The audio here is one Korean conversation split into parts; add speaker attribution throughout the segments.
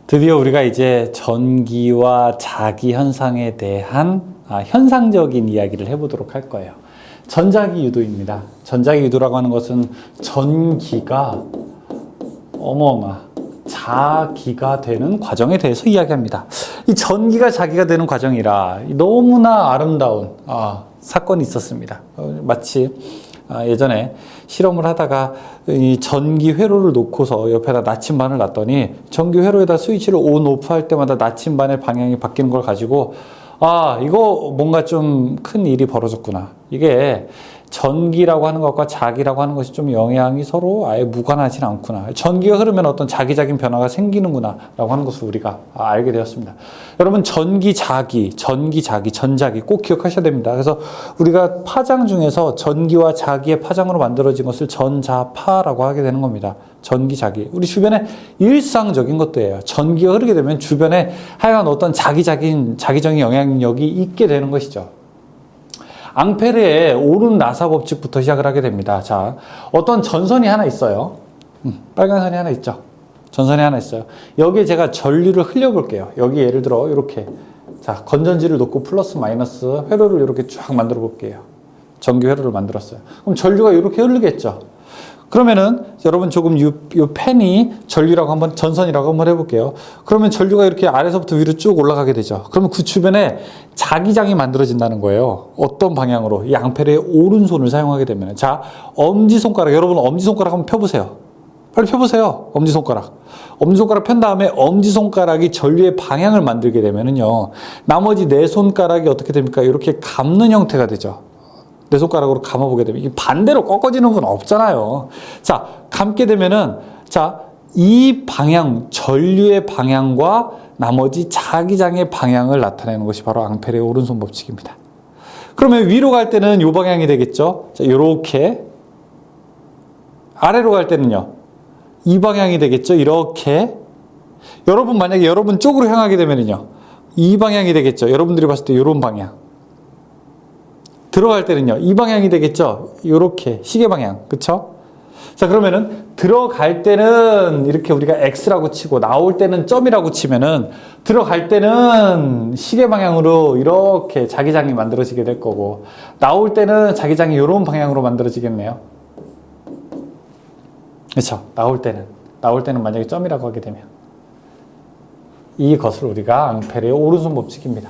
Speaker 1: 드디어 우리가 이제 전기와 자기 현상에 대한 현상적인 이야기를 해보도록 할 거예요. 전자기 유도입니다. 전자기 유도라고 하는 것은 전기가 자기가 되는 과정에 대해서 이야기합니다. 이 전기가 자기가 되는 과정이라 너무나 아름다운 사건이 있었습니다. 마치 예전에 실험을 하다가 이 전기 회로를 놓고서 옆에다 나침반을 놨더니 전기 회로에다 스위치를 온, 오프 할 때마다 나침반의 방향이 바뀌는 걸 가지고 이거 뭔가 좀 큰 일이 벌어졌구나. 이게 전기라고 하는 것과 자기라고 하는 것이 좀 영향이 서로 아예 무관하진 않구나. 전기가 흐르면 어떤 자기적인 변화가 생기는구나 라고 하는 것을 우리가 알게 되었습니다. 여러분 전기, 자기, 전자기 꼭 기억하셔야 됩니다. 그래서 우리가 파장 중에서 전기와 자기의 파장으로 만들어진 것을 전자파라고 하게 되는 겁니다. 전기, 자기. 우리 주변에 일상적인 것들이에요. 전기가 흐르게 되면 주변에 하여간 어떤 자기적인 영향력이 있게 되는 것이죠. 앙페르의 오른 나사 법칙부터 시작을 하게 됩니다. 자, 어떤 전선이 하나 있어요. 빨간 선이 하나 있죠. 전선이 하나 있어요. 여기에 제가 전류를 흘려볼게요. 여기 예를 들어 이렇게 건전지를 놓고 플러스 마이너스 회로를 이렇게 쫙 만들어 볼게요. 전기 회로를 만들었어요. 그럼 전류가 이렇게 흐르겠죠. 그러면은 여러분 조금 요 펜이 전선이라고 한번 해볼게요. 그러면 전류가 이렇게 아래서부터 위로 쭉 올라가게 되죠. 그러면 그 주변에 자기장이 만들어진다는 거예요. 어떤 방향으로? 이 앙페르의 오른손을 사용하게 되면. 자, 엄지손가락, 여러분 엄지손가락 한번 펴보세요. 빨리 펴보세요. 엄지손가락 편 다음에 엄지손가락이 전류의 방향을 만들게 되면은요, 나머지 네 손가락이 어떻게 됩니까? 이렇게 감는 형태가 되죠. 내 손가락으로 감아보게 되면 이게 반대로 꺾어지는 건 없잖아요. 자, 감게 되면은 이 방향, 전류의 방향과 나머지 자기장의 방향을 나타내는 것이 바로 앙페르의 오른손 법칙입니다. 그러면 위로 갈 때는 이 방향이 되겠죠. 자, 요렇게. 아래로 갈 때는요, 이 방향이 되겠죠. 이렇게. 여러분 만약에 여러분 쪽으로 향하게 되면은요, 이 방향이 되겠죠. 여러분들이 봤을 때 요런 방향. 들어갈 때는요, 이 방향이 되겠죠? 요렇게, 시계 방향. 그쵸? 자, 그러면은, 들어갈 때는 이렇게 우리가 X라고 치고, 나올 때는 점이라고 치면은, 들어갈 때는 시계 방향으로 이렇게 자기장이 만들어지게 될 거고, 나올 때는 자기장이 요런 방향으로 만들어지겠네요. 그쵸? 나올 때는 만약에 점이라고 하게 되면. 이것을 우리가 앙페르의 오른손 법칙입니다.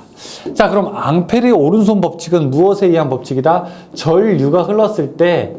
Speaker 1: 자, 그럼 앙페르의 오른손 법칙은 무엇에 의한 법칙이다? 전류가 흘렀을 때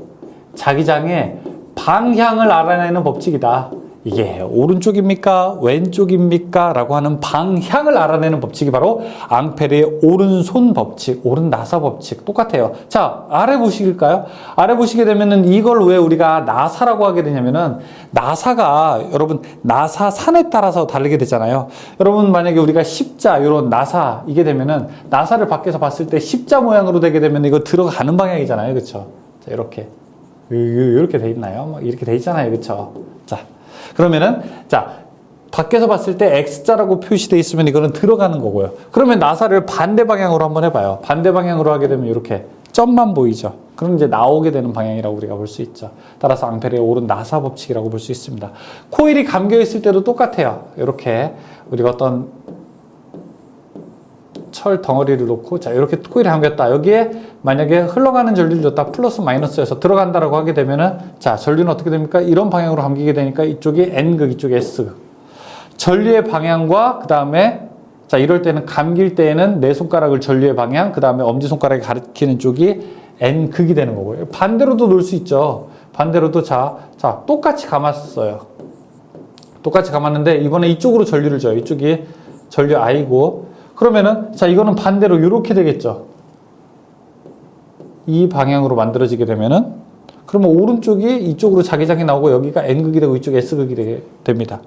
Speaker 1: 자기장의 방향을 알아내는 법칙이다. 이게 오른쪽입니까? 왼쪽입니까? 라고 하는 방향을 알아내는 법칙이 바로 앙페르의 오른손 법칙, 오른 나사 법칙. 똑같아요. 자, 아래 보시길까요? 아래 보시게 되면은 이걸 왜 우리가 나사라고 하게 되냐면은 나사가 여러분 나사 산에 따라서 다르게 되잖아요. 여러분 만약에 우리가 십자, 이런 나사 이게 되면은 나사를 밖에서 봤을 때 십자 모양으로 되게 되면 이거 들어가는 방향이잖아요. 그쵸? 자, 이렇게 돼 있나요? 이렇게 돼 있잖아요. 그쵸? 자. 그러면은, 밖에서 봤을 때 X자라고 표시되어 있으면 이거는 들어가는 거고요. 그러면 나사를 반대 방향으로 한번 해봐요. 반대 방향으로 하게 되면 이렇게 점만 보이죠. 그럼 이제 나오게 되는 방향이라고 우리가 볼 수 있죠. 따라서 앙페르의 오른 나사 법칙이라고 볼 수 있습니다. 코일이 감겨 있을 때도 똑같아요. 이렇게 우리가 어떤 철 덩어리를 놓고 이렇게 코일이 감겼다. 여기에 만약에 흘러가는 전류를 줬다. 플러스 마이너스에서 들어간다라고 하게 되면은 전류는 어떻게 됩니까? 이런 방향으로 감기게 되니까 이쪽이 N극, 이쪽이 S극. 전류의 방향과 그 다음에 이럴 때는 감길 때에는 내 손가락을 전류의 방향, 그 다음에 엄지손가락이 가리키는 쪽이 N극이 되는 거고요. 반대로도 놓을 수 있죠. 반대로도 똑같이 감았어요. 똑같이 감았는데 이번에 이쪽으로 전류를 줘요. 이쪽이 전류 I고, 그러면은 이거는 반대로 이렇게 되겠죠. 이 방향으로 만들어지게 되면은 그러면 오른쪽이 이쪽으로 자기장이 나오고 여기가 N극이 되고 이쪽이 S극이 됩니다.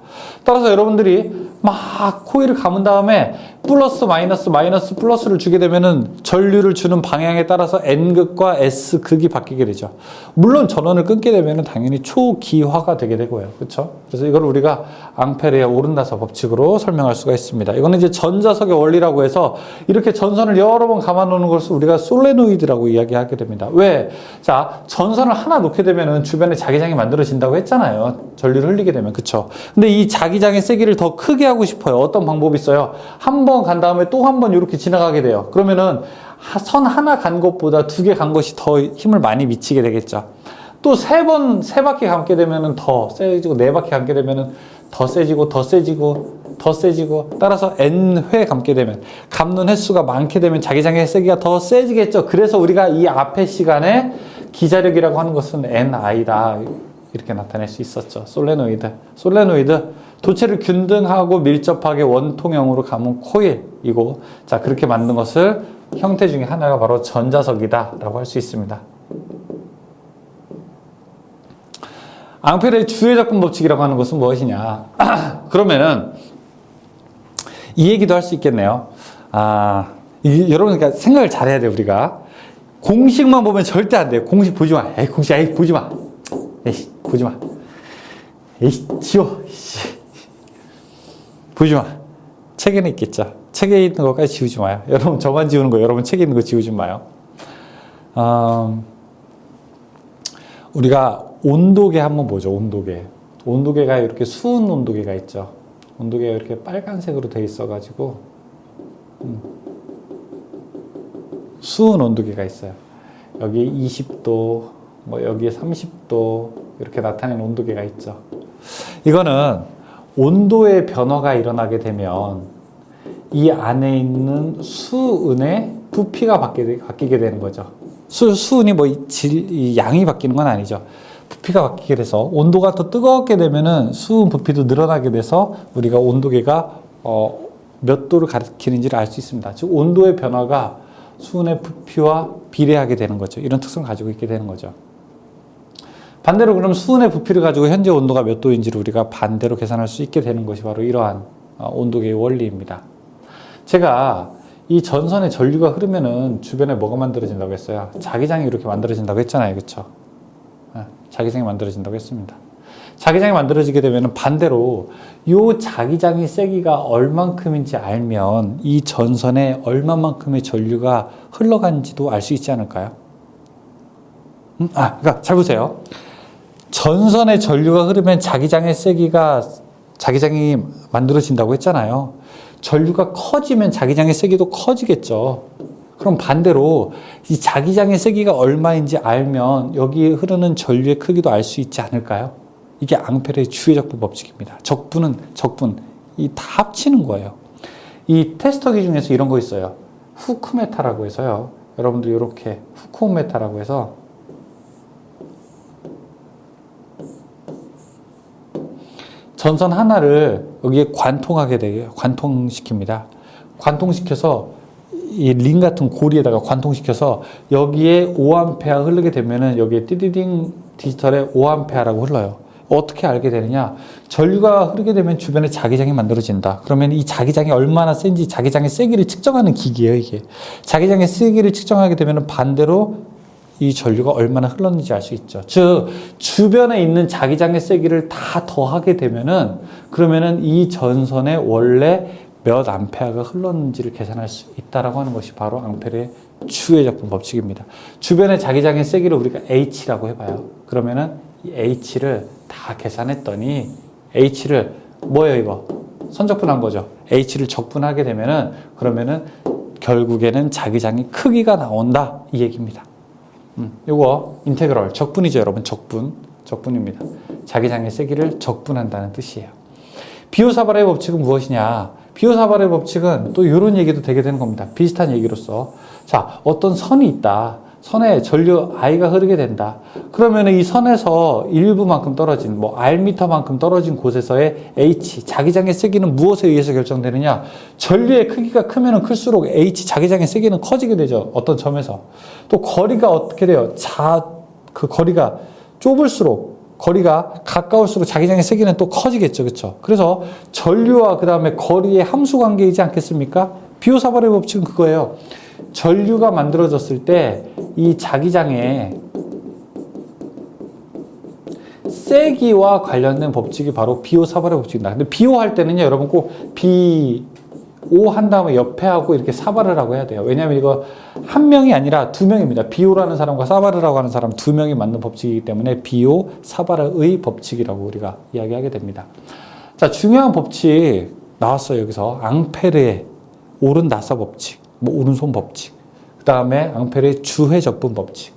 Speaker 1: 따라서 여러분들이 막 코일을 감은 다음에 플러스 마이너스 플러스를 주게 되면은 전류를 주는 방향에 따라서 N극과 S극이 바뀌게 되죠. 물론 전원을 끊게 되면은 당연히 초기화가 되게 되고요. 그렇죠? 그래서 이걸 우리가 앙페르의 오른 나사 법칙으로 설명할 수가 있습니다. 이거는 이제 전자석의 원리라고 해서 이렇게 전선을 여러 번 감아 놓는 것을 우리가 솔레노이드라고 이야기하게 됩니다. 왜? 전선을 하나 놓게 되면은 주변에 자기장이 만들어진다고 했잖아요. 전류를 흘리게 되면. 그쵸? 근데 이 자기장의 세기를 더 크게 하고 싶어요. 어떤 방법이 있어요? 한 번 간 다음에 또 한 번 이렇게 지나가게 돼요. 그러면은 선 하나 간 것보다 두 개 간 것이 더 힘을 많이 미치게 되겠죠. 또 세 바퀴 감게 되면은 더 세지고, 네 바퀴 감게 되면은 더 세지고, 더 세지고, 더 세지고, 따라서 N회 감게 되면, 감는 횟수가 많게 되면 자기장의 세기가 더 세지겠죠. 그래서 우리가 이 앞에 시간에 기자력이라고 하는 것은 NI다. 이렇게 나타낼 수 있었죠. 솔레노이드. 도체를 균등하고 밀접하게 원통형으로 감은 코일이고, 자, 그렇게 만든 것을 형태 중에 하나가 바로 전자석이다. 라고 할 수 있습니다. 앙페르의 주의 작품 법칙이라고 하는 것은 무엇이냐? 그러면은 이 얘기도 할 수 있겠네요. 여러분, 그러니까 생각을 잘해야 돼요, 우리가. 공식만 보면 절대 안 돼요. 공식 보지 마. 공식, 보지 마. 보지 마. 지워. 보지 마. 책에는 있겠죠. 책에 있는 것까지 지우지 마요. 여러분, 저만 지우는 거, 여러분 책에 있는 거 지우지 마요. 우리가 온도계 한번 보죠. 온도계가 이렇게 수은 온도계가 있죠. 온도계가 이렇게 빨간색으로 돼 있어가지고 수은 온도계가 있어요. 여기 20도, 뭐 여기에 30도 이렇게 나타내는 온도계가 있죠. 이거는 온도의 변화가 일어나게 되면 이 안에 있는 수은의 부피가 바뀌게 되는 거죠. 수은이 뭐 양이 바뀌는 건 아니죠. 부피가 바뀌게 돼서 온도가 더 뜨겁게 되면은 수은 부피도 늘어나게 돼서 우리가 온도계가 몇 도를 가리키는지를 알 수 있습니다. 즉 온도의 변화가 수은의 부피와 비례하게 되는 거죠. 이런 특성을 가지고 있게 되는 거죠. 반대로 그럼 수은의 부피를 가지고 현재 온도가 몇 도인지를 우리가 반대로 계산할 수 있게 되는 것이 바로 이러한 온도계의 원리입니다. 제가 이 전선에 전류가 흐르면은 주변에 뭐가 만들어진다고 했어요? 자기장이 이렇게 만들어진다고 했잖아요. 그렇죠? 자기장이 만들어진다고 했습니다. 자기장이 만들어지게 되면 반대로 이 자기장의 세기가 얼만큼인지 알면 이 전선에 얼마만큼의 전류가 흘러간지도 알 수 있지 않을까요? 그러니까 잘 보세요. 전선에 전류가 흐르면 자기장의 세기가 자기장이 만들어진다고 했잖아요. 전류가 커지면 자기장의 세기도 커지겠죠. 그럼 반대로 이 자기장의 세기가 얼마인지 알면 여기에 흐르는 전류의 크기도 알 수 있지 않을까요? 이게 앙페르의 주의 적분 법칙입니다. 적분, 이 다 합치는 거예요. 이 테스터기 중에서 이런 거 있어요. 후크메타라고 해서요. 여러분들 이렇게 후크메타라고 해서 전선 하나를 여기에 관통하게 돼요. 관통시킵니다. 관통시켜서 이 링 같은 고리에다가 관통시켜서 여기에 5A 흐르게 되면은 여기에 띠디딩 디지털에 5A라고 흘러요. 어떻게 알게 되느냐? 전류가 흐르게 되면 주변에 자기장이 만들어진다. 그러면 이 자기장이 얼마나 센지 자기장의 세기를 측정하는 기기예요, 이게. 자기장의 세기를 측정하게 되면 반대로 이 전류가 얼마나 흘렀는지 알 수 있죠. 즉, 주변에 있는 자기장의 세기를 다 더하게 되면은 그러면은 이 전선에 원래 몇 암페어가 흘렀는지를 계산할 수 있다라고 하는 것이 바로 앙페르의 주의 적분 법칙입니다. 주변의 자기장의 세기를 우리가 H라고 해봐요. 그러면은 이 H를 다 계산했더니 H를 뭐예요, 이거? 선적분한 거죠. H를 적분하게 되면은 그러면은 결국에는 자기장의 크기가 나온다 이 얘기입니다. 요거 인테그럴 적분이죠, 여러분. 적분입니다. 자기장의 세기를 적분한다는 뜻이에요. 비오사바레의 법칙은 무엇이냐? 비오사바레의 법칙은 또 이런 얘기도 되게 되는 겁니다. 비슷한 얘기로서. 자, 어떤 선이 있다. 선에 전류 I가 흐르게 된다. 그러면 이 선에서 일부만큼 떨어진, 뭐 R미터만큼 떨어진 곳에서의 H, 자기장의 세기는 무엇에 의해서 결정되느냐? 전류의 크기가 크면 클수록 H, 자기장의 세기는 커지게 되죠. 어떤 점에서. 또 거리가 어떻게 돼요? 그 거리가 좁을수록, 거리가 가까울수록 자기장의 세기는 또 커지겠죠. 그렇죠? 그래서 전류와 그 다음에 거리의 함수 관계이지 않겠습니까? 비오사바레의 법칙은 그거예요. 전류가 만들어졌을 때 이 자기장의 세기와 관련된 법칙이 바로 비오사바레 법칙입니다. 근데 비오 할 때는요, 여러분 꼭 BO O 한 다음에 옆에 하고 이렇게 사바르라고 해야 돼요. 왜냐하면 이거 한 명이 아니라 두 명입니다. 비오라는 사람과 사바르라고 하는 사람 두 명이 맞는 법칙이기 때문에 비오, 사바르의 법칙이라고 우리가 이야기하게 됩니다. 자, 중요한 법칙 나왔어요. 여기서 앙페르의 오른다사 법칙, 뭐 오른손 법칙, 그 다음에 앙페르의 주회 접분 법칙,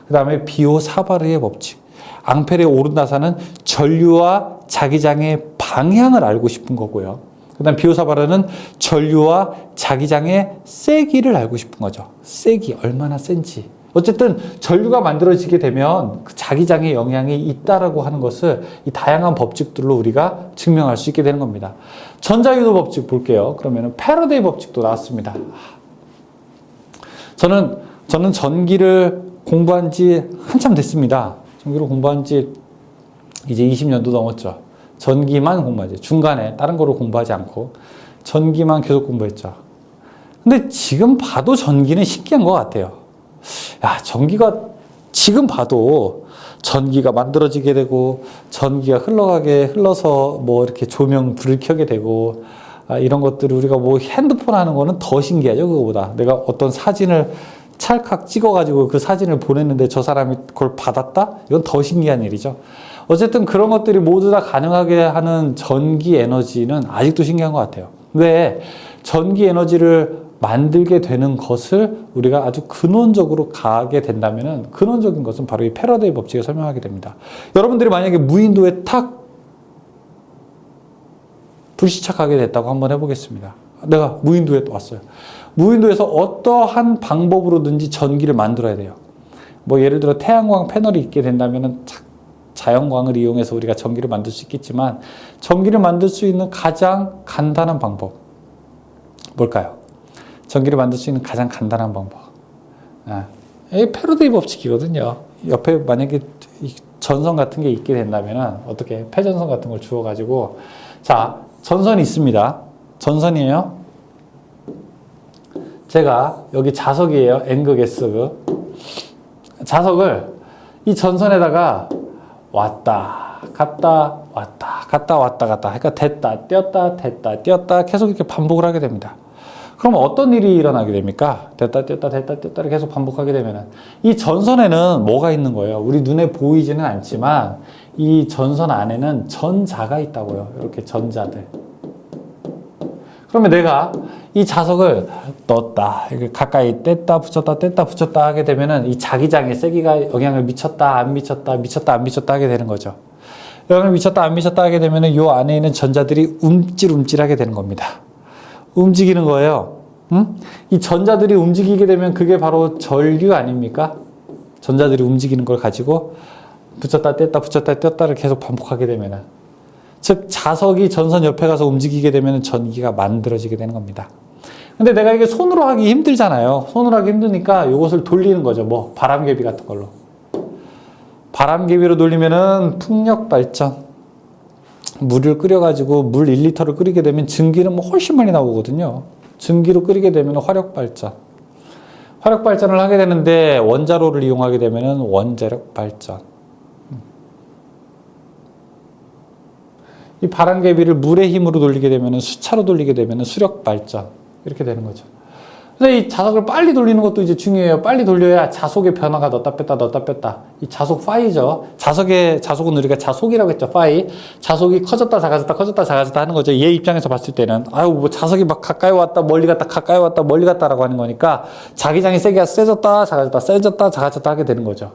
Speaker 1: 그 다음에 비오 사바르의 법칙. 앙페르의 오른다사는 전류와 자기장의 방향을 알고 싶은 거고요. 그 다음 비오 사바르는 전류와 자기장의 세기를 알고 싶은 거죠. 세기, 얼마나 센지. 어쨌든 전류가 만들어지게 되면 그 자기장의 영향이 있다라고 하는 것을 이 다양한 법칙들로 우리가 증명할 수 있게 되는 겁니다. 전자유도 법칙 볼게요. 그러면 패러데이 법칙도 나왔습니다. 저는 전기를 공부한 지 한참 됐습니다. 전기를 공부한 지 이제 20년도 넘었죠. 전기만 공부하지. 중간에 다른 거로 공부하지 않고 전기만 계속 공부했죠. 근데 지금 봐도 전기는 신기한 것 같아요. 야, 전기가 지금 봐도 전기가 만들어지게 되고 전기가 흘러서 뭐 이렇게 조명 불을 켜게 되고 이런 것들을 우리가 뭐 핸드폰 하는 거는 더 신기하죠. 그거보다 내가 어떤 사진을 찰칵 찍어가지고 그 사진을 보냈는데 저 사람이 그걸 받았다? 이건 더 신기한 일이죠. 어쨌든 그런 것들이 모두 다 가능하게 하는 전기 에너지는 아직도 신기한 것 같아요. 왜 전기 에너지를 만들게 되는 것을 우리가 아주 근원적으로 가게 된다면은 근원적인 것은 바로 이 패러데이 법칙에 설명하게 됩니다. 여러분들이 만약에 무인도에 탁 불시착하게 됐다고 한번 해보겠습니다. 내가 무인도에 왔어요. 무인도에서 어떠한 방법으로든지 전기를 만들어야 돼요. 뭐 예를 들어 태양광 패널이 있게 된다면은 자연광을 이용해서 우리가 전기를 만들 수 있겠지만 전기를 만들 수 있는 가장 간단한 방법 뭘까요? 전기를 만들 수 있는 가장 간단한 방법. 이 패러데이 법칙이거든요. 옆에 만약에 전선 같은 게 있게 된다면 어떻게 폐전선 같은 걸 주워가지고 자 전선이 있습니다. 전선이에요. 제가 여기 자석이에요. N극, S극. 자석을 이 전선에다가 왔다 갔다 왔다 갔다 왔다 갔다 그러니까 됐다 띄었다 계속 이렇게 반복을 하게 됩니다. 그럼 어떤 일이 일어나게 됩니까? 됐다 띄었다 계속 반복하게 되면은 이 전선에는 뭐가 있는 거예요? 우리 눈에 보이지는 않지만 이 전선 안에는 전자가 있다고요. 이렇게 전자들. 그러면 내가 이 자석을 넣었다, 가까이 뗐다 붙였다 하게 되면은 이 자기장에 세기가 영향을 미쳤다 안 미쳤다 하게 되는 거죠. 영향을 미쳤다 안 미쳤다 하게 되면은 이 안에 있는 전자들이 움찔움찔하게 되는 겁니다. 움직이는 거예요. 응? 이 전자들이 움직이게 되면 그게 바로 전류 아닙니까? 전자들이 움직이는 걸 가지고 붙였다 뗐다를 계속 반복하게 되면은 즉 자석이 전선 옆에 가서 움직이게 되면 전기가 만들어지게 되는 겁니다. 근데 내가 이게 손으로 하기 힘들잖아요. 손으로 하기 힘드니까 이것을 돌리는 거죠. 뭐 바람개비 같은 걸로. 바람개비로 돌리면은 풍력 발전. 물을 끓여가지고 물 1리터를 끓이게 되면 증기는 뭐 훨씬 많이 나오거든요. 증기로 끓이게 되면 화력 발전. 화력 발전을 하게 되는데 원자로를 이용하게 되면 원자력 발전. 이 바람개비를 물의 힘으로 돌리게 되면 수차로 돌리게 되면 수력 발전. 이렇게 되는 거죠. 그래서 이 자석을 빨리 돌리는 것도 이제 중요해요. 빨리 돌려야 자속의 변화가 넣었다 뺐다. 이 자속 파이죠. 자속은 우리가 자속이라고 했죠. 파이. 자속이 커졌다 작아졌다 하는 거죠. 얘 입장에서 봤을 때는 뭐 자석이 막 가까이 왔다 멀리 갔다 멀리 갔다라고 하는 거니까 자기장의 세기가 세졌다 작아졌다 하게 되는 거죠.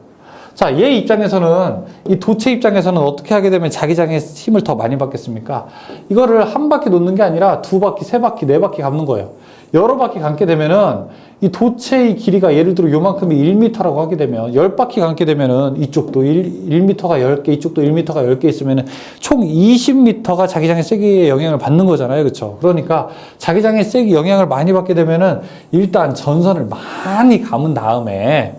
Speaker 1: 자, 얘 입장에서는 이 도체 입장에서는 어떻게 하게 되면 자기장의 힘을 더 많이 받겠습니까? 이거를 한 바퀴 놓는 게 아니라 두 바퀴, 세 바퀴, 네 바퀴 감는 거예요. 여러 바퀴 감게 되면은 이 도체의 길이가 예를 들어 요만큼이 1m라고 하게 되면 10바퀴 감게 되면은 이쪽도 1m가 10개, 이쪽도 1m가 10개 있으면은 총 20m가 자기장의 세기에 영향을 받는 거잖아요. 그렇죠? 그러니까 자기장의 세기 영향을 많이 받게 되면은 일단 전선을 많이 감은 다음에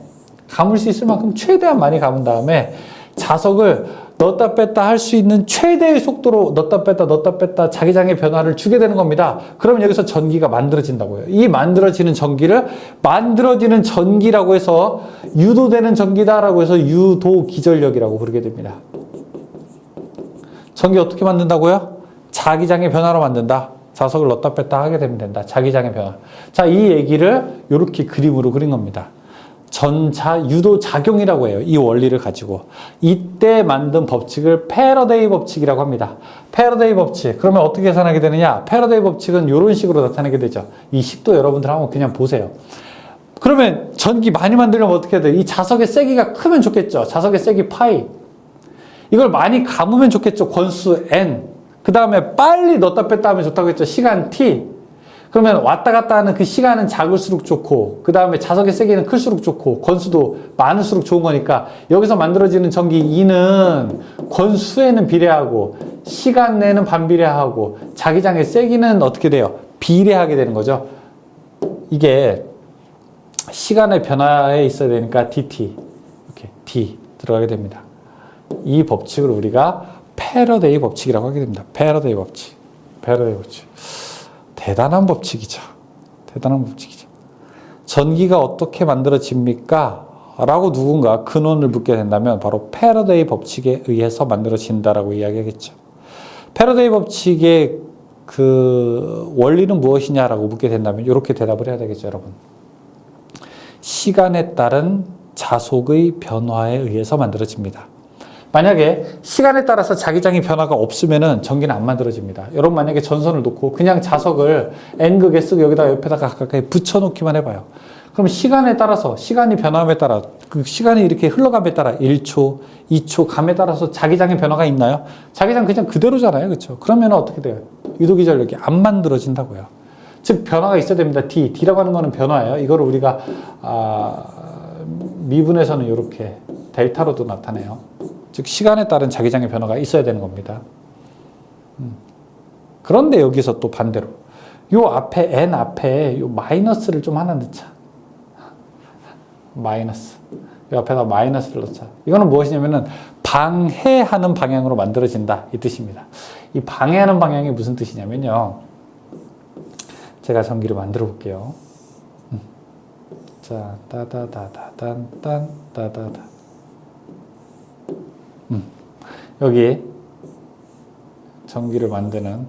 Speaker 1: 감을 수 있을 만큼 최대한 많이 감은 다음에 자석을 넣었다 뺐다 할 수 있는 최대의 속도로 넣었다 뺐다 자기장의 변화를 주게 되는 겁니다. 그러면 여기서 전기가 만들어진다고요. 이 만들어지는 전기를 만들어지는 전기라고 해서 유도되는 전기다라고 해서 유도기전력이라고 부르게 됩니다. 전기 어떻게 만든다고요? 자기장의 변화로 만든다. 자석을 넣었다 뺐다 하게 되면 된다. 자기장의 변화. 자, 이 얘기를 이렇게 그림으로 그린 겁니다. 전자 유도 작용이라고 해요. 이 원리를 가지고. 이때 만든 법칙을 패러데이 법칙이라고 합니다. 패러데이 법칙. 그러면 어떻게 계산하게 되느냐? 패러데이 법칙은 이런 식으로 나타나게 되죠. 이 식도 여러분들 한번 그냥 보세요. 그러면 전기 많이 만들려면 어떻게 해야 돼요? 이 자석의 세기가 크면 좋겠죠. 자석의 세기 파이. 이걸 많이 감으면 좋겠죠. 권수 n. 그 다음에 빨리 넣었다 뺐다 하면 좋다고 했죠. 시간 t. 그러면 왔다 갔다 하는 그 시간은 작을수록 좋고, 그 다음에 자석의 세기는 클수록 좋고, 권수도 많을수록 좋은 거니까 여기서 만들어지는 전기 E는 권수에는 비례하고, 시간 내는 반비례하고, 자기장의 세기는 어떻게 돼요? 비례하게 되는 거죠. 이게 시간의 변화에 있어야 되니까 dt, 이렇게 d 들어가게 됩니다. 이 법칙을 우리가 패러데이 법칙이라고 하게 됩니다. 패러데이 법칙. 패러데이 법칙. 대단한 법칙이죠. 대단한 법칙이죠. 전기가 어떻게 만들어집니까? 라고 누군가 근원을 묻게 된다면 바로 패러데이 법칙에 의해서 만들어진다라고 이야기하겠죠. 패러데이 법칙의 그 원리는 무엇이냐라고 묻게 된다면 이렇게 대답을 해야 되겠죠, 여러분. 시간에 따른 자속의 변화에 의해서 만들어집니다. 만약에 시간에 따라서 자기장의 변화가 없으면은 전기는 안 만들어집니다. 여러분 만약에 전선을 놓고 그냥 자석을 N극에 쓰고 여기다가 옆에다가 가까이 붙여놓기만 해봐요. 그럼 시간에 따라서, 시간이 변함에 따라, 그 시간이 이렇게 흘러감에 따라 1초, 2초 감에 따라서 자기장의 변화가 있나요? 자기장 그냥 그대로잖아요. 그렇죠? 그러면 어떻게 돼요? 유도기전력이 안 만들어진다고요. 즉 변화가 있어야 됩니다. D라고 하는 거는 변화예요. 이거를 우리가 미분에서는 이렇게 델타로도 나타내요. 즉 시간에 따른 자기장의 변화가 있어야 되는 겁니다. 그런데 여기서 또 반대로 요 앞에 n 앞에 요 마이너스를 좀 하나 넣자. 마이너스. 요 앞에다 마이너스를 넣자. 이거는 무엇이냐면은 방해하는 방향으로 만들어진다 이 뜻입니다. 이 방해하는 방향이 무슨 뜻이냐면요. 제가 전기를 만들어 볼게요. 자, 따다다다단 따다다. 여기 전기를 만드는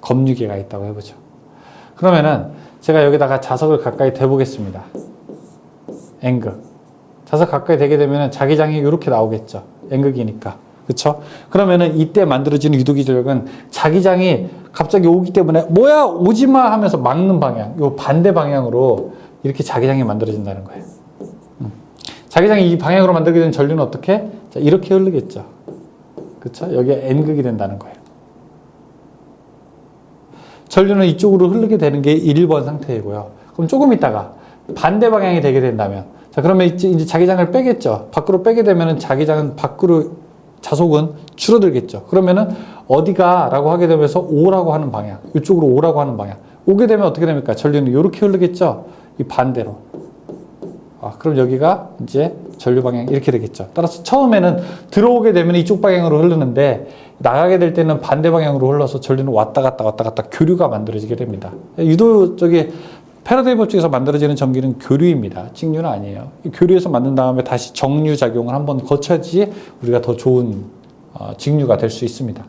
Speaker 1: 검유계가 있다고 해보죠. 그러면은 제가 여기다가 자석을 가까이 대보겠습니다. N극. 자석 가까이 대게 되면은 자기장이 이렇게 나오겠죠. N극이니까. 그쵸? 그러면은 이때 만들어지는 유도기전력은 자기장이 갑자기 오기 때문에 뭐야 오지마 하면서 막는 방향, 요 반대 방향으로 이렇게 자기장이 만들어진다는 거예요. 자기장이 이 방향으로 만들게 된 전류는 어떻게? 자, 이렇게 흐르겠죠. 그쵸? 여기에 N극이 된다는 거예요. 전류는 이쪽으로 흐르게 되는 게 1번 상태이고요. 그럼 조금 있다가 반대 방향이 되게 된다면, 자, 그러면 이제 자기장을 빼겠죠. 밖으로 빼게 되면은 자기장은 밖으로, 자속은 줄어들겠죠. 그러면은 어디가? 라고 하게 되면서 오라고 하는 방향, 이쪽으로 오라고 하는 방향. 오게 되면 어떻게 됩니까? 전류는 이렇게 흐르겠죠. 이 반대로. 그럼 여기가 이제 전류 방향 이렇게 되겠죠. 따라서 처음에는 들어오게 되면 이쪽 방향으로 흐르는데 나가게 될 때는 반대 방향으로 흘러서 전류는 왔다 갔다 교류가 만들어지게 됩니다. 유도 패러데이 법칙에서 만들어지는 전기는 교류입니다. 직류는 아니에요. 교류에서 만든 다음에 다시 정류 작용을 한번 거쳐야지 우리가 더 좋은 직류가 될 수 있습니다.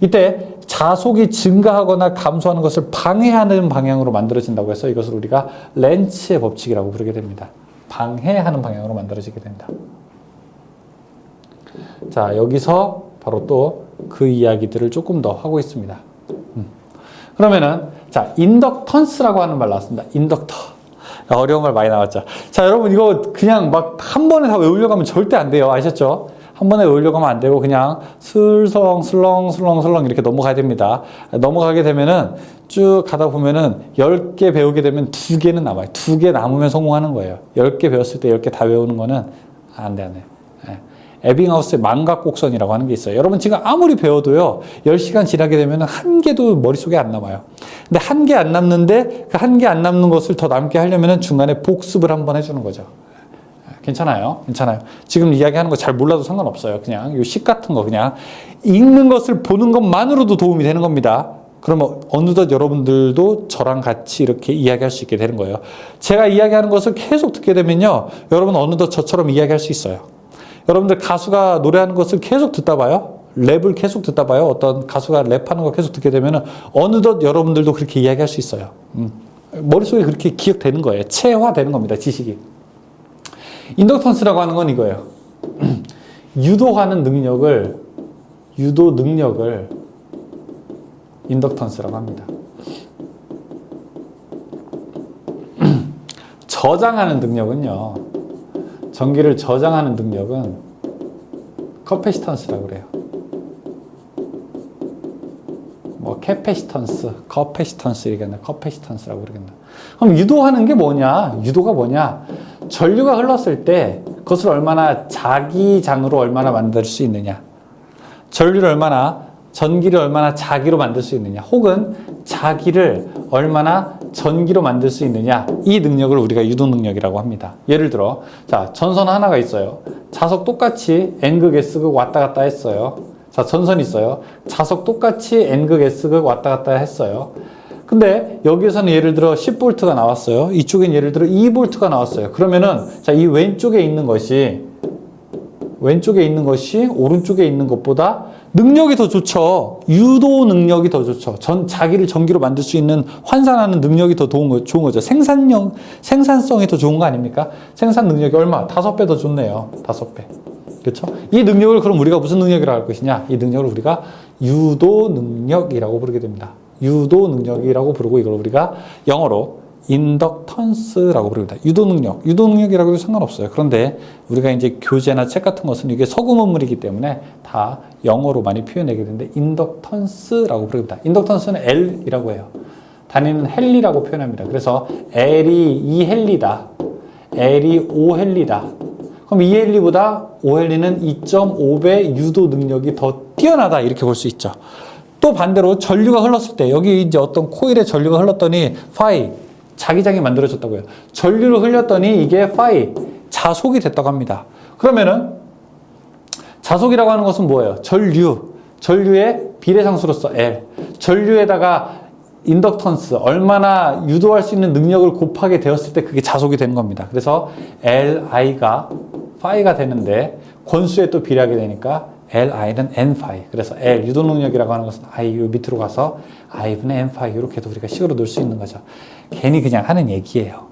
Speaker 1: 이때 자속이 증가하거나 감소하는 것을 방해하는 방향으로 만들어진다고 해서 이것을 우리가 렌츠의 법칙이라고 부르게 됩니다. 방해하는 방향으로 만들어지게 된다. 자, 여기서 바로 또 그 이야기들을 조금 더 하고 있습니다. 그러면은, 자, 인덕턴스라고 하는 말 나왔습니다. 인덕터. 어려운 말 많이 나왔죠. 자, 여러분, 이거 그냥 막 한 번에 다 외우려고 하면 절대 안 돼요. 아셨죠? 한 번에 외우려고 하면 안 되고, 그냥 슬렁 이렇게 넘어가야 됩니다. 넘어가게 되면은 쭉 가다 보면은 10개 배우게 되면 2개는 남아요. 2개 남으면 성공하는 거예요. 10개 배웠을 때 10개 다 외우는 거는 안 돼. 에빙하우스의 망각곡선이라고 하는 게 있어요. 여러분 지금 아무리 배워도요, 10시간 지나게 되면 한 개도 머릿속에 안 남아요. 근데 한 개 안 남는데 그 한 개 안 남는 것을 더 남게 하려면 중간에 복습을 한번 해주는 거죠. 괜찮아요. 지금 이야기하는 거 잘 몰라도 상관없어요. 그냥 요 식 같은 거 그냥 읽는 것을 보는 것만으로도 도움이 되는 겁니다. 그러면 어느덧 여러분들도 저랑 같이 이렇게 이야기할 수 있게 되는 거예요. 제가 이야기하는 것을 계속 듣게 되면요, 여러분 어느덧 저처럼 이야기할 수 있어요. 여러분들 가수가 노래하는 것을 계속 듣다 봐요. 랩을 계속 듣다 봐요. 어떤 가수가 랩하는 거 계속 듣게 되면은 어느덧 여러분들도 그렇게 이야기할 수 있어요. 머릿속에 그렇게 기억되는 거예요. 체화되는 겁니다. 지식이. 인덕턴스라고 하는 건 이거예요. 유도하는 능력을 인덕턴스라고 합니다. 저장하는 능력은요. 전기를 저장하는 능력은 커패시턴스라고 그래요. 뭐 커패시턴스 이러겠나? 커패시턴스라고 그러겠나? 그럼 유도하는 게 뭐냐? 유도가 뭐냐? 전류가 흘렀을 때 그것을 얼마나 자기장으로 얼마나 만들 수 있느냐? 전기를 얼마나 자기로 만들 수 있느냐? 혹은 자기를 얼마나 전기로 만들 수 있느냐? 이 능력을 우리가 유도 능력이라고 합니다. 예를 들어, 자, 전선 하나가 있어요. 자석 똑같이 N극, S극 왔다 갔다 했어요. 자, 전선이 있어요. 자석 똑같이 N극, S극 왔다 갔다 했어요. 근데 여기에서는 예를 들어 10V가 나왔어요. 이쪽엔 예를 들어 2V가 나왔어요. 그러면은, 자, 이 왼쪽에 있는 것이 오른쪽에 있는 것보다 능력이 더 좋죠. 유도 능력이 더 좋죠. 자기를 전기로 만들 수 있는 환산하는 능력이 더 좋은 거죠. 생산성이 더 좋은 거 아닙니까? 생산 능력이 얼마? 5배 더 좋네요. 5배. 그렇죠? 이 능력을 그럼 우리가 무슨 능력이라고 할 것이냐? 이 능력을 우리가 유도 능력이라고 부르게 됩니다. 유도 능력이라고 부르고 이걸 우리가 영어로 인덕턴스라고 부릅니다. 유도 능력이라고 해도 상관없어요. 그런데 우리가 이제 교재나 책 같은 것은 이게 서구 문물이기 때문에 다 영어로 많이 표현하게 되는데 인덕턴스라고 부릅니다. 인덕턴스는 L이라고 해요. 단위는 헨리라고 표현합니다. 그래서 L이 2헨리다. L이 5헨리다. 그럼 2헨리보다 5헨리는 2.5배 유도 능력이 더 뛰어나다 이렇게 볼 수 있죠. 또 반대로 전류가 흘렀을 때 여기 이제 어떤 코일에 전류가 흘렀더니 파이 자기장이 만들어졌다고요. 전류를 흘렸더니 이게 파이 자속이 됐다고 합니다. 그러면은 자속이라고 하는 것은 뭐예요? 전류의 비례상수로서 L. 전류에다가 인덕턴스 얼마나 유도할 수 있는 능력을 곱하게 되었을 때 그게 자속이 되는 겁니다. 그래서 Li가 파이가 되는데 권수에 또 비례하게 되니까 Li는 N-파이. 그래서 L, 유도 능력이라고 하는 것은 I, 요 밑으로 가서 I분의 N-파이. 이렇게도 우리가 식으로 넣을 수 있는 거죠. 괜히 그냥 하는 얘기예요.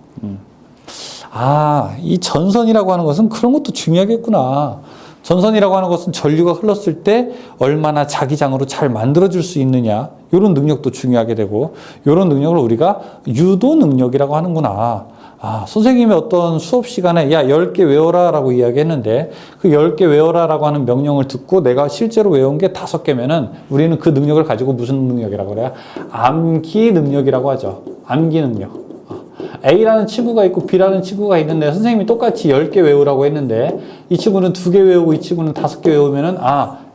Speaker 1: 이 전선이라고 하는 것은 그런 것도 중요하겠구나. 전선이라고 하는 것은 전류가 흘렀을 때 얼마나 자기장으로 잘 만들어줄 수 있느냐. 이런 능력도 중요하게 되고, 이런 능력을 우리가 유도 능력이라고 하는구나. 선생님의 어떤 수업 시간에 야 10개 외워라 라고 이야기했는데 그 10개 외워라 라고 하는 명령을 듣고 내가 실제로 외운 게 5개면은 우리는 그 능력을 가지고 무슨 능력이라고 그래요? 암기 능력이라고 하죠. 암기 능력. A라는 친구가 있고 B라는 친구가 있는데 선생님이 똑같이 10개 외우라고 했는데 이 친구는 2개 외우고 이 친구는 5개 외우면은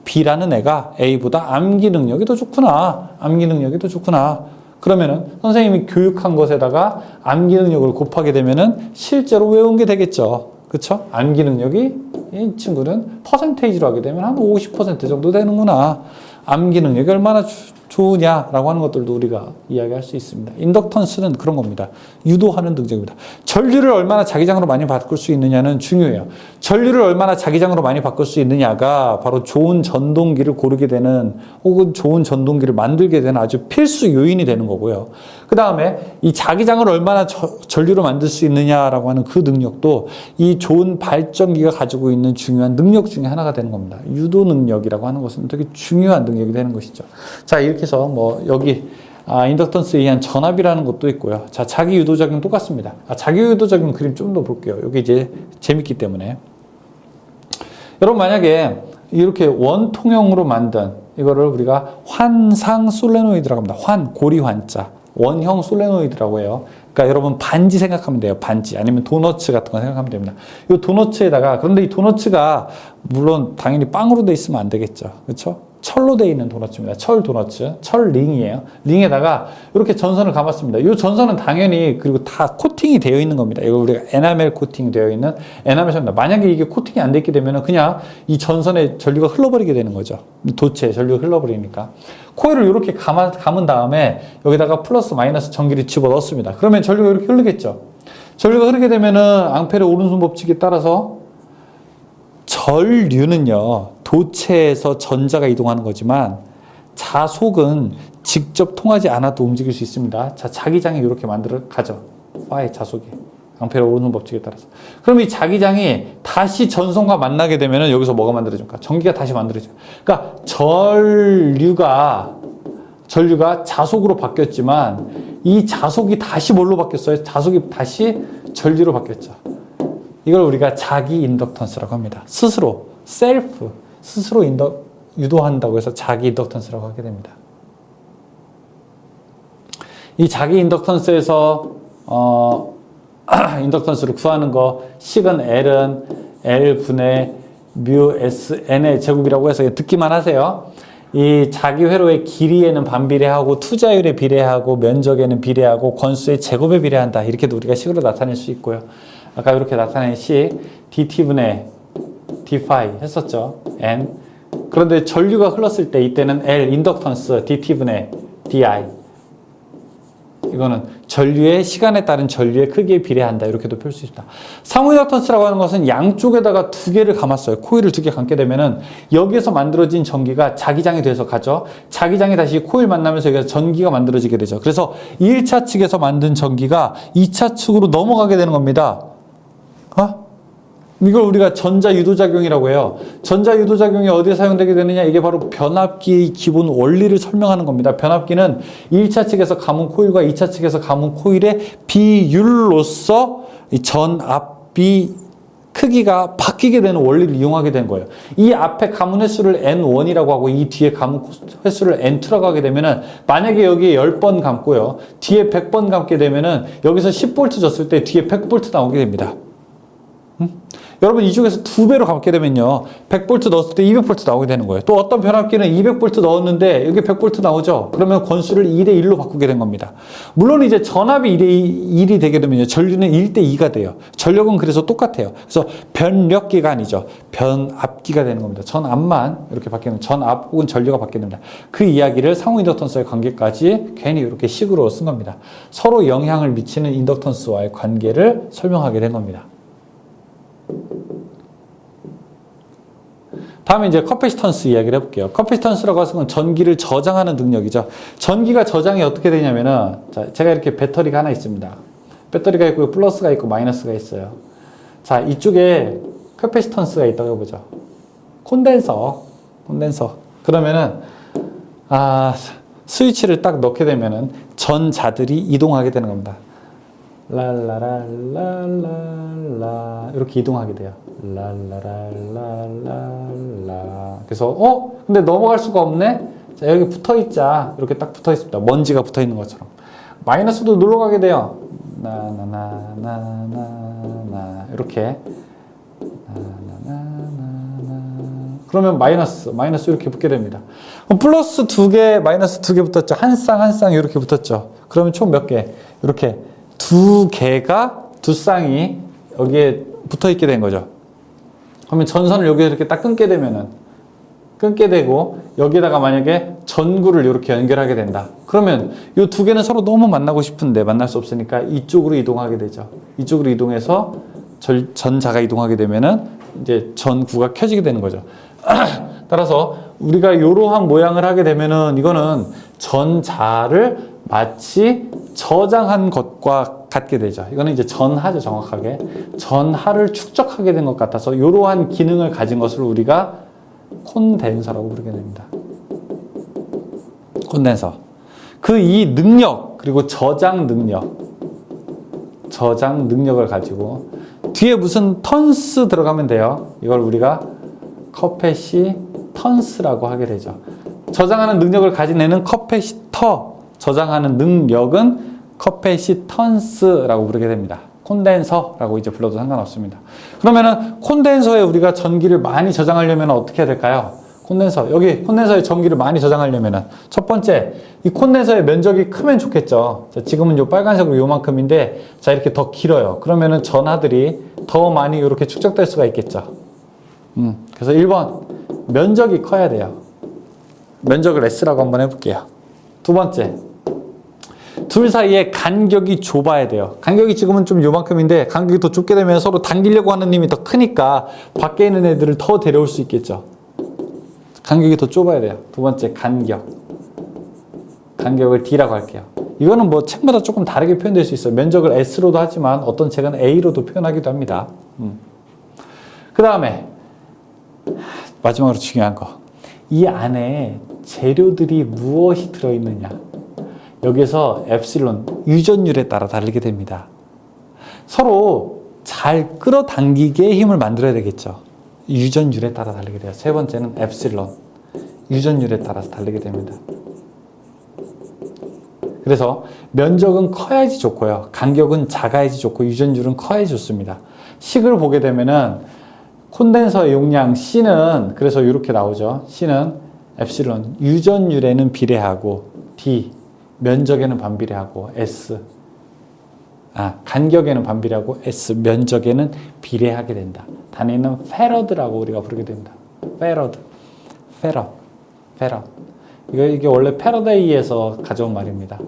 Speaker 1: B라는 애가 A보다 암기 능력이 더 좋구나. 암기 능력이 더 좋구나. 그러면은 선생님이 교육한 것에다가 암기 능력을 곱하게 되면은 실제로 외운 게 되겠죠. 그렇죠? 암기 능력이 이 친구는 퍼센테이지로 하게 되면 한 50% 정도 되는구나. 암기 능력이 얼마나 좋으냐라고 하는 것들도 우리가 이야기할 수 있습니다. 인덕턴스는 그런 겁니다. 유도하는 능력입니다. 전류를 얼마나 자기장으로 많이 바꿀 수 있느냐는 중요해요. 전류를 얼마나 자기장으로 많이 바꿀 수 있느냐가 바로 좋은 전동기를 고르게 되는 혹은 좋은 전동기를 만들게 되는 아주 필수 요인이 되는 거고요. 그 다음에 이 자기장을 얼마나 전류로 만들 수 있느냐라고 하는 그 능력도 이 좋은 발전기가 가지고 있는 중요한 능력 중에 하나가 되는 겁니다. 유도 능력이라고 하는 것은 되게 중요한 능력이 되는 것이죠. 자, 이렇게 해서 여기 인덕턴스에 의한 전압이라는 것도 있고요. 자, 자기 유도작용 똑같습니다. 자기 유도작용 그림 좀 더 볼게요. 여기 이제 재밌기 때문에. 여러분 만약에 이렇게 원통형으로 만든 이거를 우리가 환상 솔레노이드라고 합니다. 고리 환자. 원형 솔레노이드라고 해요. 그러니까 여러분 반지 생각하면 돼요. 반지 아니면 도너츠 같은 거 생각하면 됩니다. 이 도너츠에다가 그런데 이 도너츠가 물론 당연히 빵으로 돼 있으면 안 되겠죠. 그렇죠? 철로 되어 있는 도너츠입니다. 철 도너츠, 철 링이에요. 링에다가 이렇게 전선을 감았습니다. 이 전선은 당연히 그리고 다 코팅이 되어 있는 겁니다. 이거 우리가 에나멜 코팅 되어 있는 에나멜입니다. 만약에 이게 코팅이 안 됐게 되면 그냥 이 전선에 전류가 흘러버리게 되는 거죠. 도체에 전류가 흘러버리니까. 코일을 이렇게 감은 다음에 여기다가 플러스 마이너스 전기를 집어 넣습니다. 그러면 전류가 이렇게 흐르겠죠. 전류가 흐르게 되면은 앙페르 오른손 법칙에 따라서 전류는요, 교체해서 전자가 이동하는 거지만 자속은 직접 통하지 않아도 움직일 수 있습니다. 자, 자기장이 이렇게 가죠. 파의 자속이. 앙페르 오르는 법칙에 따라서. 그럼 이 자기장이 다시 전선과 만나게 되면은 여기서 뭐가 만들어집니까? 전기가 다시 만들어져요. 그러니까 전류가 자속으로 바뀌었지만 이 자속이 다시 뭘로 바뀌었어요? 자속이 다시 전류로 바뀌었죠. 이걸 우리가 자기 인덕턴스라고 합니다. 스스로 유도한다고 해서 자기 인덕턴스라고 하게 됩니다. 이 자기 인덕턴스에서 인덕턴스를 구하는 거 식은 L은 L분의 뮤 S N의 제곱이라고 해서 듣기만 하세요. 이 자기 회로의 길이에는 반비례하고 투자율에 비례하고 면적에는 비례하고 건수의 제곱에 비례한다. 이렇게도 우리가 식으로 나타낼 수 있고요. 아까 이렇게 나타낸 식 dt분의 d파이 했었죠. n. 그런데 전류가 흘렀을 때 이때는 L 인덕턴스 dt분의 di. 이거는 전류의 시간에 따른 전류의 크기에 비례한다. 이렇게도 펼 수 있다. 상호 인덕턴스라고 하는 것은 양쪽에다가 두 개를 감았어요. 코일을 두 개 감게 되면은 여기에서 만들어진 전기가 자기장이 돼서 가죠. 자기장이 다시 코일 만나면서 여기서 전기가 만들어지게 되죠. 그래서 1차 측에서 만든 전기가 2차 측으로 넘어가게 되는 겁니다. 이걸 우리가 전자유도작용이라고 해요. 전자유도작용이 어디에 사용되게 되느냐? 이게 바로 변압기의 기본 원리를 설명하는 겁니다. 변압기는 1차 측에서 감은 코일과 2차 측에서 감은 코일의 비율로서 이 전압비 크기가 바뀌게 되는 원리를 이용하게 된 거예요. 이 앞에 감은 횟수를 N1이라고 하고 이 뒤에 감은 횟수를 N2라고 하게 되면은 만약에 여기에 10번 감고요. 뒤에 100번 감게 되면은 여기서 10V 줬을 때 뒤에 100V 나오게 됩니다. 여러분 이쪽에서 2배로 감게 되면요 100V 넣었을 때 200V 나오게 되는 거예요. 또 어떤 변압기는 200V 넣었는데 여기 100V 나오죠. 그러면 권수를 2대1로 바꾸게 된 겁니다. 물론 이제 전압이 2대1이 되게 되면요 전류는 1대2가 돼요. 전력은 그래서 똑같아요. 그래서 변력기가 아니죠. 변압기가 되는 겁니다. 전압만 이렇게 바뀌는 전압 혹은 전류가 바뀌게 됩니다. 그 이야기를 상호 인덕턴스의 관계까지 괜히 이렇게 식으로 쓴 겁니다. 서로 영향을 미치는 인덕턴스와의 관계를 설명하게 된 겁니다. 다음에 이제 커패시턴스 이야기를 해볼게요. 커패시턴스라고 하는 건 전기를 저장하는 능력이죠. 전기가 저장이 어떻게 되냐면은, 자, 제가 이렇게 배터리가 하나 있습니다. 배터리가 있고, 플러스가 있고, 마이너스가 있어요. 자, 이쪽에 커패시턴스가 있다고 해보죠. 콘덴서. 그러면은, 스위치를 딱 넣게 되면은, 전자들이 이동하게 되는 겁니다. 랄라랄랄랄라 이렇게 이동하게 돼요. 랄라랄랄랄라 그래서 근데 넘어갈 수가 없네. 자, 여기 붙어있자. 이렇게 딱 붙어있습니다. 먼지가 붙어있는 것처럼. 마이너스도 눌러가게 돼요. 나나나나나나 이렇게 나나나나나 그러면 마이너스 이렇게 붙게 됩니다. 그럼 플러스 2개, 마이너스 2개 붙었죠. 한 쌍 이렇게 붙었죠. 그러면 총 몇 개? 이렇게 두 쌍이 여기에 붙어 있게 된 거죠. 그러면 전선을 여기에 이렇게 딱 끊게 되고 여기에다가 만약에 전구를 이렇게 연결하게 된다. 그러면 이 두 개는 서로 너무 만나고 싶은데 만날 수 없으니까 이쪽으로 이동하게 되죠. 이쪽으로 이동해서 전자가 이동하게 되면은 이제 전구가 켜지게 되는 거죠. 따라서 우리가 이러한 모양을 하게 되면은 이거는 전자를 마치 저장한 것과 같게 되죠. 이거는 이제 전하죠, 정확하게. 전하를 축적하게 된 것 같아서 이러한 기능을 가진 것을 우리가 콘덴서라고 부르게 됩니다. 콘덴서. 그 이 능력, 그리고 저장 능력을 가지고 뒤에 무슨 턴스 들어가면 돼요. 이걸 우리가 커패시턴스라고 하게 되죠. 저장하는 능력을 가진 애는 커패시터, 저장하는 능력은 커패시턴스라고 부르게 됩니다. 콘덴서라고 이제 불러도 상관없습니다. 그러면은 콘덴서에 우리가 전기를 많이 저장하려면 어떻게 해야 될까요? 여기 콘덴서에 전기를 많이 저장하려면은 첫 번째, 이 콘덴서의 면적이 크면 좋겠죠. 자, 지금은 요 빨간색으로 요만큼인데, 자, 이렇게 더 길어요. 그러면은 전하들이 더 많이 이렇게 축적될 수가 있겠죠. 그래서 1번, 면적이 커야 돼요. 면적을 S라고 한번 해볼게요. 두 번째, 둘 사이에 간격이 좁아야 돼요. 간격이 지금은 좀 요만큼인데 간격이 더 좁게 되면 서로 당기려고 하는 힘이 더 크니까 밖에 있는 애들을 더 데려올 수 있겠죠. 간격이 더 좁아야 돼요. 두 번째, 간격을 D라고 할게요. 이거는 뭐 책마다 조금 다르게 표현될 수 있어요. 면적을 S로도 하지만 어떤 책은 A로도 표현하기도 합니다. 그 다음에 마지막으로 중요한 거. 이 안에 재료들이 무엇이 들어있느냐. 여기서 엡실론, 유전율에 따라 다르게 됩니다. 서로 잘 끌어당기게 힘을 만들어야 되겠죠. 유전율에 따라 다르게 돼요. 세 번째는 엡실론, 유전율에 따라서 다르게 됩니다. 그래서 면적은 커야지 좋고요. 간격은 작아야지 좋고 유전율은 커야지 좋습니다. 식을 보게 되면은 콘덴서의 용량 C는 그래서 이렇게 나오죠. C는 엡실론, 유전율에는 비례하고 D, 면적에는 반비례하고 S, 간격에는 반비례하고 S, 면적에는 비례하게 된다. 단위는 페러드라고 우리가 부르게 됩니다. 페러드. 이게 원래 패러데이에서 가져온 말입니다.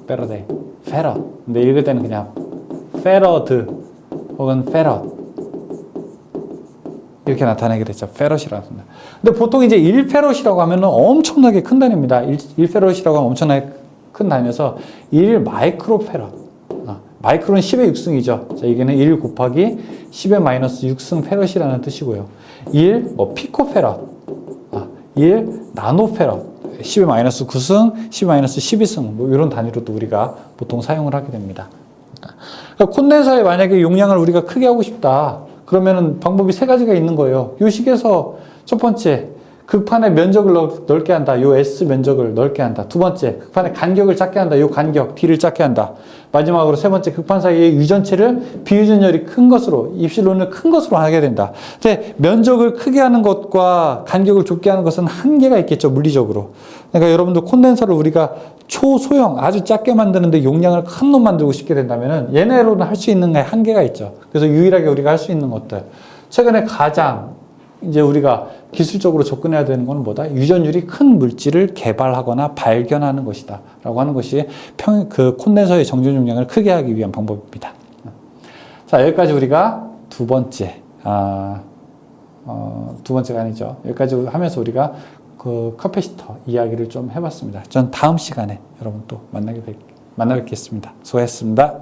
Speaker 1: 패러데이. 페러. 근데 읽을 때는 그냥 페러드 혹은 페럿 이렇게 나타내게 됐죠. 페럿이라고 합니다. 근데 보통 이제 1페럿이라고 하면 엄청나게 큰 단위입니다. 1페럿이라고 하면 엄청나게 큰 단위여서 1 마이크로페럿. 마이크로는 10의 6승이죠. 자, 이게는 1 곱하기 10의 마이너스 6승 페럿이라는 뜻이고요. 1 피코페럿. 1 나노페럿. 10의 마이너스 9승, 10의 마이너스 12승, 뭐 이런 단위로도 우리가 보통 사용을 하게 됩니다. 그러니까 콘덴서에 만약에 용량을 우리가 크게 하고 싶다. 그러면은 방법이 세 가지가 있는 거예요. 이 식에서 첫 번째, 극판의 면적을 넓게 한다. 이 S 면적을 넓게 한다. 두 번째, 극판의 간격을 작게 한다. 이 간격, D를 작게 한다. 마지막으로 세 번째, 극판 사이의 유전체를 비유전열이 큰 것으로, 입실론을 큰 것으로 하게 된다. 근데 면적을 크게 하는 것과 간격을 좁게 하는 것은 한계가 있겠죠, 물리적으로. 그러니까 여러분들 콘덴서를 우리가 초소형, 아주 작게 만드는데 용량을 큰 놈 만들고 싶게 된다면은 얘네로는 할 수 있는 게 한계가 있죠. 그래서 유일하게 우리가 할 수 있는 것들. 최근에 가장 이제 우리가 기술적으로 접근해야 되는 건 뭐다? 유전율이 큰 물질을 개발하거나 발견하는 것이다. 라고 하는 것이 그 콘덴서의 정전 용량을 크게 하기 위한 방법입니다. 자, 여기까지 우리가 두 번째가 아니죠. 여기까지 하면서 우리가 그 커패시터 이야기를 좀 해봤습니다. 전 다음 시간에 여러분 또 만나 뵙겠습니다. 수고하셨습니다.